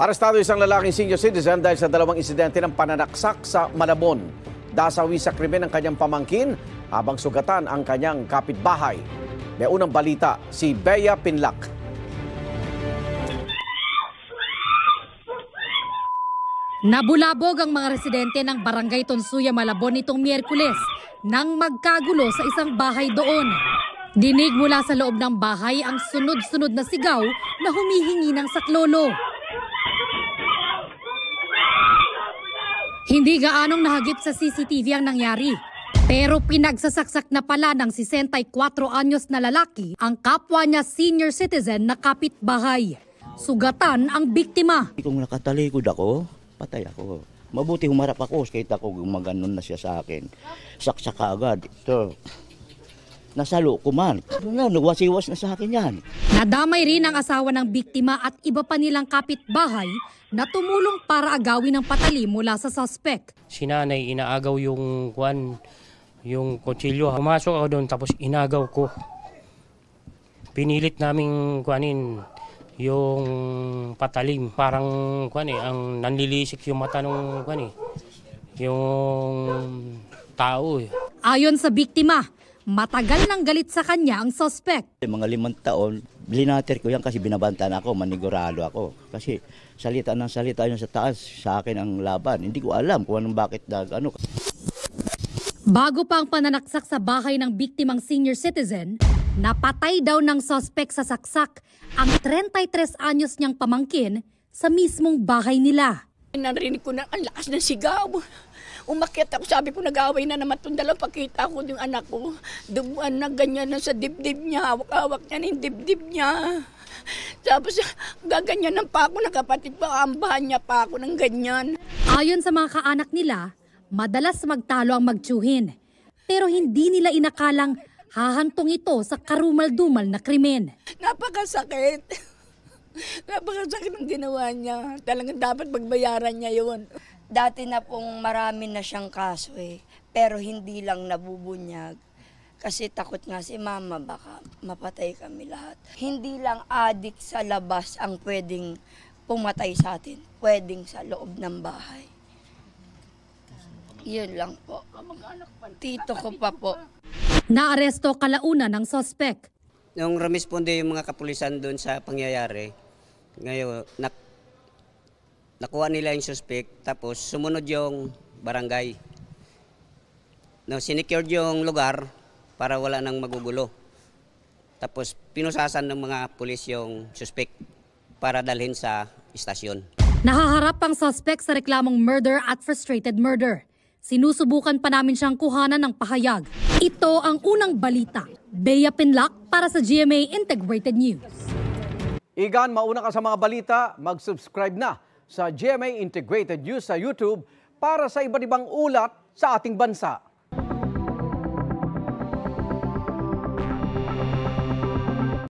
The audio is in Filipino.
Arestado isang lalaking senior citizen dahil sa dalawang insidente ng pananaksak sa Malabon. Dasawi sa krimen ng kanyang pamangkin habang sugatan ang kanyang kapitbahay. May unang balita si Bea Pinlac. Nabulabog ang mga residente ng Barangay Tonsuya, Malabon nitong Miyerkules nang magkagulo sa isang bahay doon. Dinig mula sa loob ng bahay ang sunod-sunod na sigaw na humihingi ng saklolo. Hindi gaanong nahagip sa CCTV ang nangyari. Pero pinagsasaksak na pala ng 64 anyos na lalaki ang kapwa niya senior citizen na kapitbahay. Sugatan ang biktima. Kung nakatalikod ako, patay ako. Mabuti humarap ako, kahit ako gumaganon na siya sa akin. Saksak agad. Ito, nasalo ko man. Nagwasiwas na sa akin yan. Nadamay rin ang asawa ng biktima at iba pa nilang kapitbahay na tumulong para agawin ang patali mula sa suspect. Si nanay inaagaw yung kutsilyo. Pumasok ako doon tapos inagaw ko. Pinilit naming kuanin yung patalim. Parang ang nanlilisik yung mata ng yung tao. Ayon sa biktima, matagal nang galit sa kanya ang suspect. Mga 5 taon, blinater ko yan kasi binabantaan ako, manigurado ako. Kasi salita ng salita yun sa taas, sa akin ang laban. Hindi ko alam kung anong bakit ano. Bago pa ang pananaksak sa bahay ng biktimang senior citizen, napatay daw ng suspect sa saksak ang 33 anyos niyang pamangkin sa mismong bahay nila. Narinig ko na ang lakas ng sigaw. Umakyat ako, sabi ko nag-away na naman itong dalawa. Pakita ko yung anak ko. Duguan na ganyan na sa dibdib niya. Hawak-hawak niya yung dibdib niya. Tapos gaganyan ng pa ako, nakapatid pa, ambahan niya pa ako ng ganyan. Ayon sa mga kaanak nila, madalas magtalo ang magtsuhin. Pero hindi nila inakalang hahantong ito sa karumal-dumal na krimen. Napakasakit. Napakasakit ang ginawa niya. Talagang dapat magbayaran niya yun. Dati na pong marami na siyang kaso pero hindi lang nabubunyag. Kasi takot nga si mama baka mapatay kami lahat. Hindi lang adik sa labas ang pwedeng pumatay sa atin. Pwedeng sa loob ng bahay. Yun lang po. Tito ko pa po. Naaresto kalaunan ng suspect. Nung rumisponde yung mga kapulisan doon sa pangyayari, ngayon nakuha nila yung suspect, tapos sumunod yung barangay. No, sinecured yung lugar para wala nang magugulo. Tapos pinusasan ng mga pulis yung suspect para dalhin sa istasyon. Nahaharap ang suspect sa reklamong murder at frustrated murder. Sinusubukan pa namin siyang kuhanan ng pahayag. Ito ang unang balita. Bea Pinlac para sa GMA Integrated News. Igan, mauna ka sa mga balita, mag-subscribe na sa GMA Integrated News sa YouTube para sa iba't ibang ulat sa ating bansa.